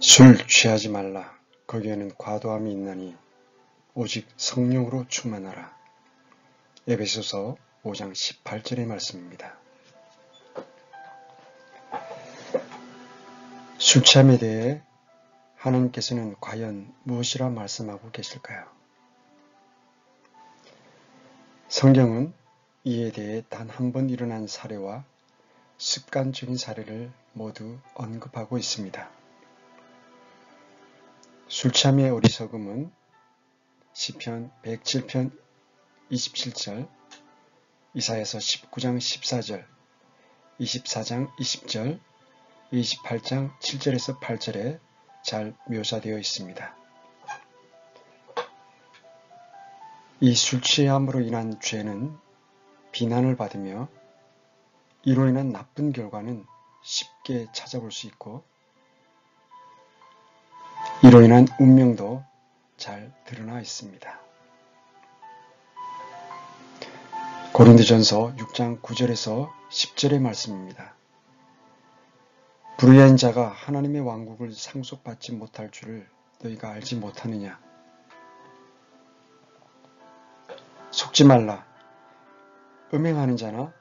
술 취하지 말라. 거기에는 과도함이 있나니 오직 성령으로 충만하라. 에베소서 5장 18절의 말씀입니다. 술 취함에 대해 하나님께서는 과연 무엇이라 말씀하고 계실까요? 성경은 이에 대해 단 한 번 일어난 사례와 습관적인 사례를 모두 언급하고 있습니다. 술 취함의 어리석음은 시편 107편 27절, 이사야서 19장 14절, 24장 20절, 28장 7절에서 8절에 잘 묘사되어 있습니다. 이 술 취함으로 인한 죄는 비난을 받으며 이로 인한 나쁜 결과는 쉽게 찾아볼 수 있고 이로 인한 운명도 잘 드러나 있습니다. 고린도전서 6장 9절에서 10절의 말씀입니다. 불의한 자가 하나님의 왕국을 상속받지 못할 줄을 너희가 알지 못하느냐? 속지 말라. 음행하는 자나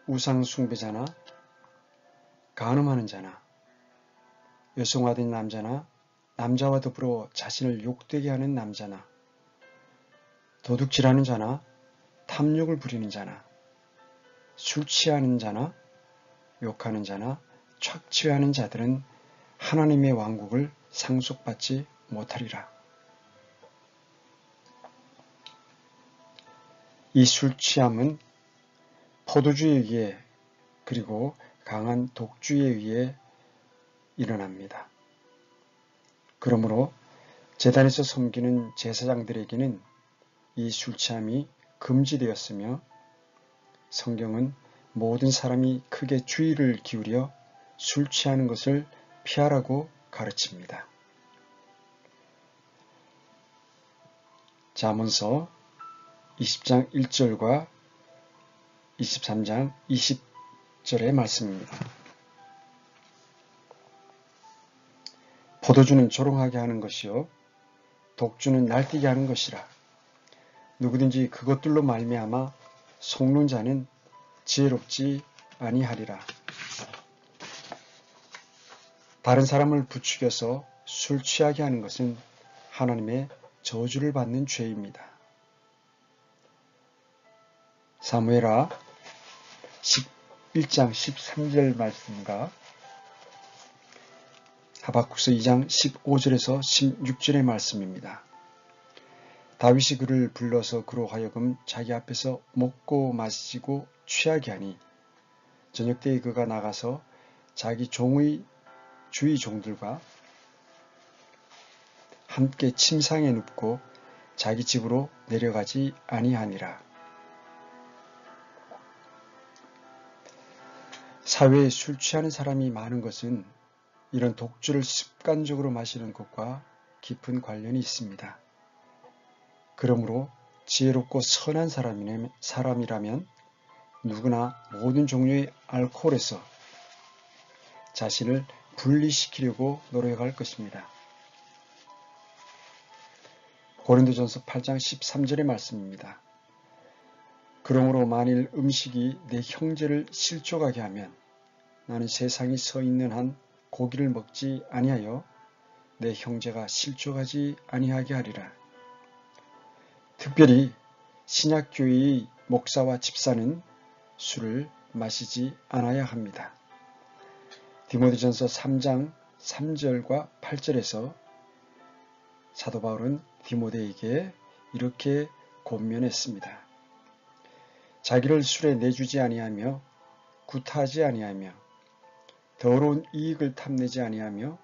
우상 숭배자나 간음하는 자나 여성화된 남자나 남자와 더불어 자신을 욕되게 하는 남자나 도둑질하는 자나 탐욕을 부리는 자나 술 취하는 자나 욕하는 자나 착취하는 자들은 하나님의 왕국을 상속받지 못하리라. 이 술 취함은 포도주에 의해 그리고 강한 독주에 의해 일어납니다. 그러므로 제단에서 섬기는 제사장들에게는 이 술 취함이 금지되었으며 성경은 모든 사람이 크게 주의를 기울여 술 취하는 것을 피하라고 가르칩니다. 잠언서 20장 1절과 23장 20절의 말씀입니다. 포도주는 조롱하게 하는 것이요 독주는 날뛰게 하는 것이라. 누구든지 그것들로 말미암아 속는 자는 지혜롭지 아니하리라. 다른 사람을 부추겨서 술 취하게 하는 것은 하나님의 저주를 받는 죄입니다. 사무엘하 11장 13절 말씀과 하박국서 2장 15절에서 16절의 말씀입니다. 다윗이 그를 불러서 그로 하여금 자기 앞에서 먹고 마시고 취하게 하니 저녁때에 그가 나가서 자기 종의 주위 종들과 함께 침상에 눕고 자기 집으로 내려가지 아니하니라. 사회에 술 취하는 사람이 많은 것은 이런 독주를 습관적으로 마시는 것과 깊은 관련이 있습니다. 그러므로 지혜롭고 선한 사람이라면 누구나 모든 종류의 알코올에서 자신을 분리시키려고 노력할 것입니다. 고린도전서 8장 13절의 말씀입니다. 그러므로 만일 음식이 내 형제를 실족하게 하면 나는 세상이 서 있는 한 고기를 먹지 아니하여 내 형제가 실족하지 아니하게 하리라. 특별히 신약교회의 목사와 집사는 술을 마시지 않아야 합니다. 디모데전서 3장 3절과 8절에서 사도 바울은 디모데에게 이렇게 권면했습니다. 자기를 술에 내주지 아니하며 구타하지 아니하며 더러운 이익을 탐내지 아니하며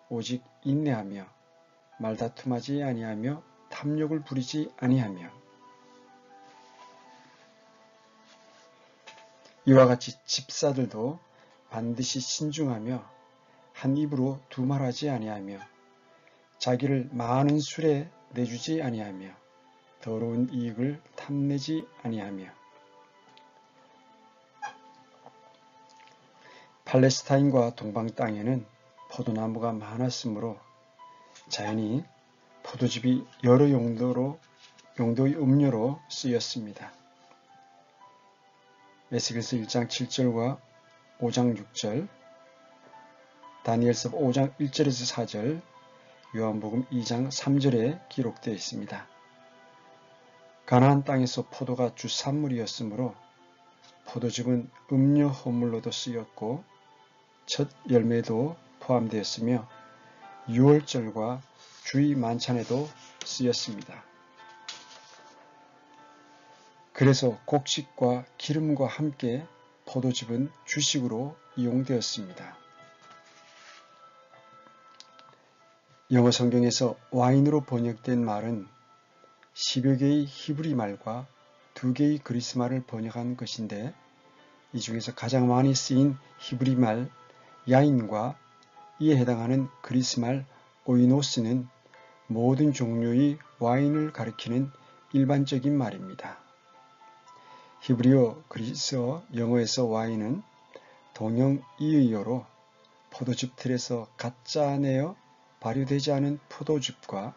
오직 인내하며 말다툼하지 아니하며 탐욕을 부리지 아니하며 이와 같이 집사들도 반드시 신중하며 한 입으로 두 말하지 아니하며 자기를 많은 술에 내주지 아니하며 더러운 이익을 탐내지 아니하며 팔레스타인과 동방 땅에는 포도나무가 많았으므로 자연히 포도즙이 여러 용도의 음료로 쓰였습니다. 에스겔서 1장 7절과 5장 6절, 다니엘서 5장 1절에서 4절, 요한복음 2장 3절에 기록되어 있습니다. 가나안 땅에서 포도가 주산물이었으므로 포도즙은 음료 허물로도 쓰였고 첫 열매도 포함되었으며 유월절과 주의 만찬에도 쓰였습니다. 그래서 곡식과 기름과 함께 포도즙은 주식으로 이용되었습니다. 영어 성경에서 와인으로 번역된 말은 10여 개의 히브리 말과 2개의 그리스 말을 번역한 것인데 이 중에서 가장 많이 쓰인 히브리 말 야인과 이에 해당하는 그리스 말 오이노스는 모든 종류의 와인을 가리키는 일반적인 말입니다. 히브리어, 그리스어, 영어에서 와인은 동형 이의어로 포도즙 틀에서 갓 짜내어 발효되지 않은 포도즙과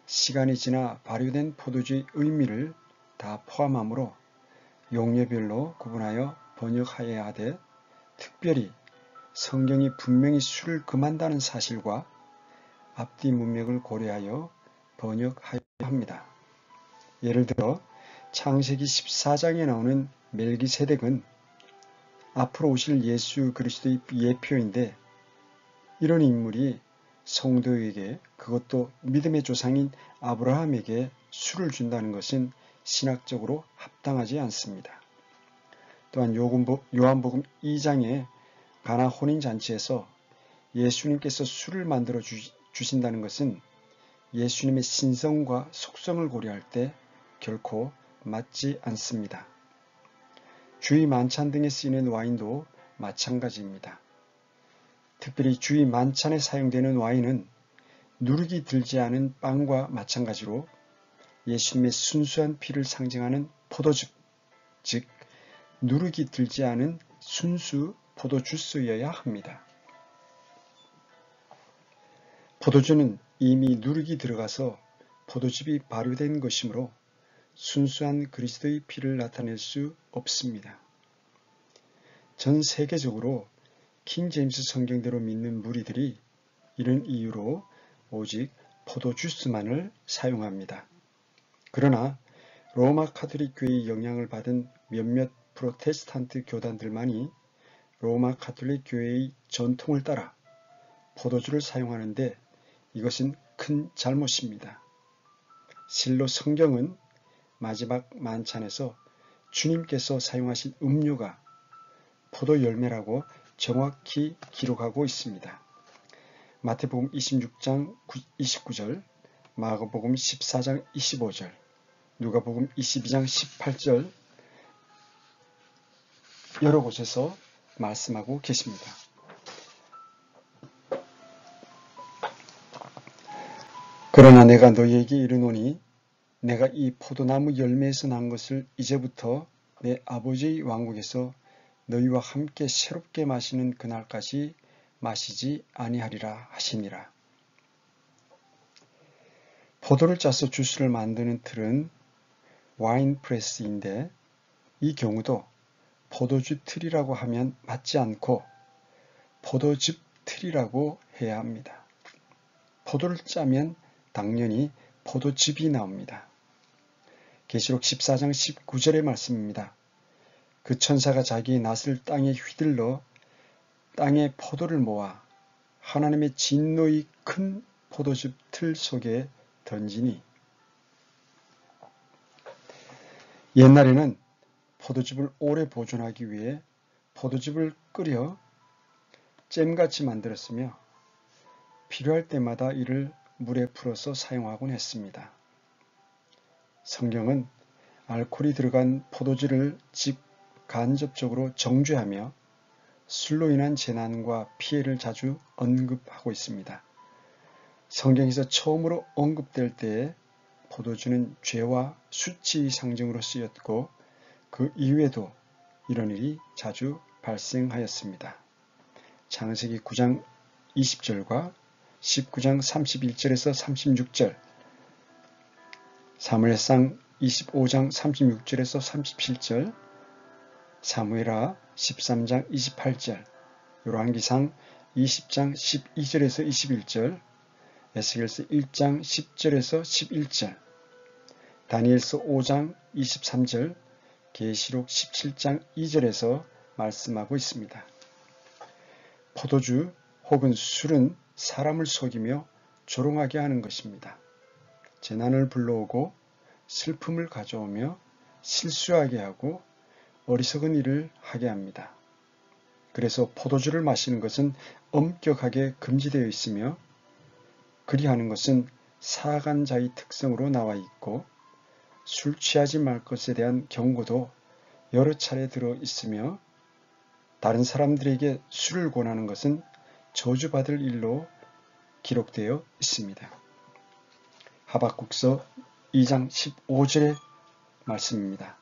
시간이 지나 발효된 포도주의 의미를 다 포함하므로 용례별로 구분하여 번역하여야 하되 특별히 성경이 분명히 술을 금한다는 사실과 앞뒤 문맥을 고려하여 번역하여야 합니다. 예를 들어 창세기 14장에 나오는 멜기세덱은 앞으로 오실 예수 그리스도의 예표인데 이런 인물이 성도에게 그것도 믿음의 조상인 아브라함에게 술을 준다는 것은 신학적으로 합당하지 않습니다. 또한 요한복음 2장의 가나 혼인잔치에서 예수님께서 술을 만들어 주신다는 것은 예수님의 신성과 속성을 고려할 때 결코 맞지 않습니다. 주의 만찬 등에 쓰이는 와인도 마찬가지입니다. 특별히 주의 만찬에 사용되는 와인은 누룩이 들지 않은 빵과 마찬가지로 예수님의 순수한 피를 상징하는 포도즙, 즉 누룩이 들지 않은 순수 포도주스여야 합니다. 포도주는 이미 누룩이 들어가서 포도즙이 발효된 것이므로 순수한 그리스도의 피를 나타낼 수 없습니다. 전 세계적으로 킹 제임스 성경대로 믿는 무리들이 이런 이유로 오직 포도주스만을 사용합니다. 그러나 로마 카톨릭 교회의 영향을 받은 몇몇 프로테스탄트 교단들만이 로마 카톨릭 교회의 전통을 따라 포도주를 사용하는데 이것은 큰 잘못입니다. 실로 성경은 마지막 만찬에서 주님께서 사용하신 음료가 포도 열매라고 정확히 기록하고 있습니다. 마태복음 26장 29절, 마가복음 14장 25절, 누가복음 22장 18절 여러 곳에서 말씀하고 계십니다. 그러나 내가 너희에게 이르노니 내가 이 포도나무 열매에서 난 것을 이제부터 내 아버지의 왕국에서 너희와 함께 새롭게 마시는 그날까지 마시지 아니하리라 하시니라. 포도를 짜서 주스를 만드는 틀은 와인 프레스인데 이 경우도 포도주 틀이라고 하면 맞지 않고 포도즙 틀이라고 해야 합니다. 포도를 짜면 당연히 포도즙이 나옵니다. 계시록 14장 19절의 말씀입니다. 그 천사가 자기의 낫을 땅에 휘둘러 땅에 포도를 모아 하나님의 진노의 큰 포도즙 틀 속에 던지니 옛날에는 포도즙을 오래 보존하기 위해 포도즙을 끓여 잼같이 만들었으며 필요할 때마다 이를 물에 풀어서 사용하곤 했습니다. 성경은 알코올이 들어간 포도주를 간접적으로 정죄하며 술로 인한 재난과 피해를 자주 언급하고 있습니다. 성경에서 처음으로 언급될 때에 포도주는 죄와 수치의 상징으로 쓰였고 그 이후에도 이런 일이 자주 발생하였습니다. 창세기 9장 20절과 19장 31절에서 36절, 사무엘상 25장 36절에서 37절, 사무엘하 13장 28절, 열왕기상 20장 12절에서 21절, 에스겔서 1장 10절에서 11절, 다니엘서 5장 23절, 계시록 17장 2절에서 말씀하고 있습니다. 포도주 혹은 술은 사람을 속이며 조롱하게 하는 것입니다. 재난을 불러오고 슬픔을 가져오며 실수하게 하고 어리석은 일을 하게 합니다. 그래서 포도주를 마시는 것은 엄격하게 금지되어 있으며 그리하는 것은 사악한 자의 특성으로 나와 있고 술 취하지 말 것에 대한 경고도 여러 차례 들어 있으며 다른 사람들에게 술을 권하는 것은 저주받을 일로 기록되어 있습니다. 하박국서 2장 15절의 말씀입니다.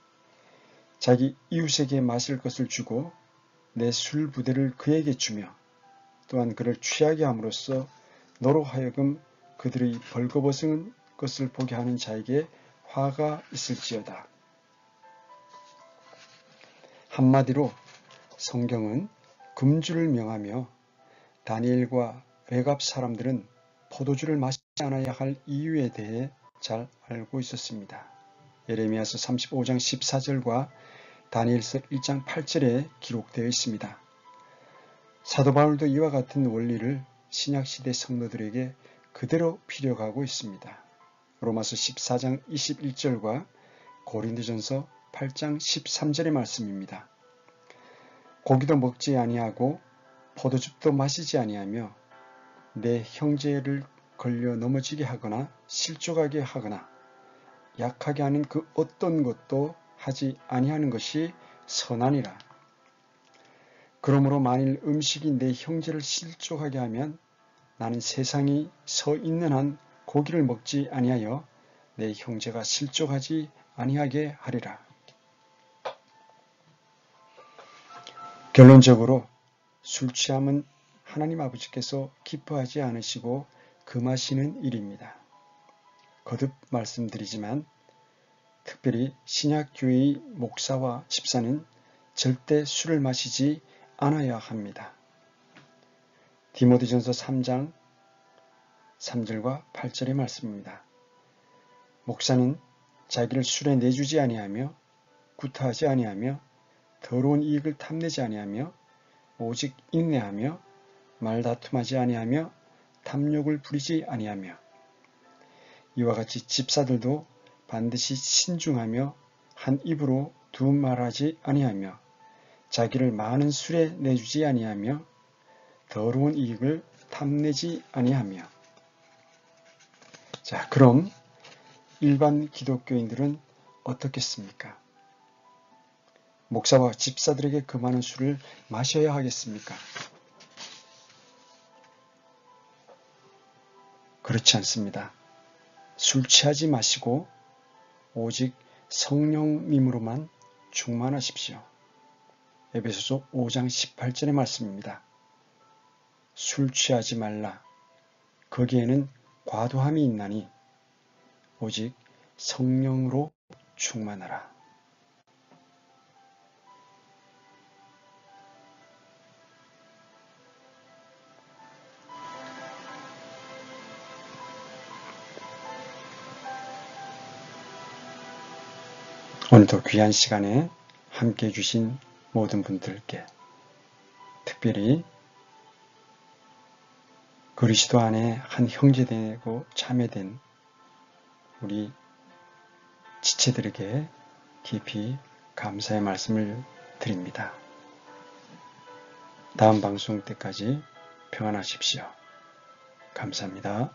자기 이웃에게 마실 것을 주고 내 술 부대를 그에게 주며 또한 그를 취하게 함으로써 너로 하여금 그들의 벌거벗은 것을 보게 하는 자에게 화가 있을지어다. 한마디로 성경은 금주를 명하며 다니엘과 레갑 사람들은 포도주를 마시지 않아야 할 이유에 대해 잘 알고 있었습니다. 예레미야서 35장 14절과 다니엘서 1장 8절에 기록되어 있습니다. 사도 바울도 이와 같은 원리를 신약시대 성도들에게 그대로 피력하고 있습니다. 로마서 14장 21절과 고린도전서 8장 13절의 말씀입니다. 고기도 먹지 아니하고 포도즙도 마시지 아니하며 내 형제를 걸려 넘어지게 하거나 실족하게 하거나 약하게 하는 그 어떤 것도 하지 아니하는 것이 선하니라. 그러므로 만일 음식이 내 형제를 실족하게 하면 나는 세상이 서 있는 한 고기를 먹지 아니하여 내 형제가 실족하지 아니하게 하리라. 결론적으로 술 취함은 하나님 아버지께서 기뻐하지 않으시고 금하시는 일입니다. 거듭 말씀드리지만 특별히 신약교회의 목사와 집사는 절대 술을 마시지 않아야 합니다. 디모데전서 3장 3절과 8절의 말씀입니다. 목사는 자기를 술에 내주지 아니하며 구타하지 아니하며 더러운 이익을 탐내지 아니하며 오직 인내하며 말다툼하지 아니하며 탐욕을 부리지 아니하며 이와 같이 집사들도 반드시 신중하며 한 입으로 두 말하지 아니하며 자기를 많은 술에 내주지 아니하며 더러운 이익을 탐내지 아니하며. 자, 그럼 일반 기독교인들은 어떻겠습니까? 목사와 집사들에게 그 많은 술을 마셔야 하겠습니까? 그렇지 않습니다. 술 취하지 마시고 오직 성령님으로만 충만하십시오. 에베소서 5장 18절의 말씀입니다. 술 취하지 말라. 거기에는 과도함이 있나니 오직 성령으로 충만하라. 오늘도 귀한 시간에 함께해 주신 모든 분들께 특별히 그리스도 안에 한 형제되고 자매된 우리 지체들에게 깊이 감사의 말씀을 드립니다. 다음 방송 때까지 평안하십시오. 감사합니다.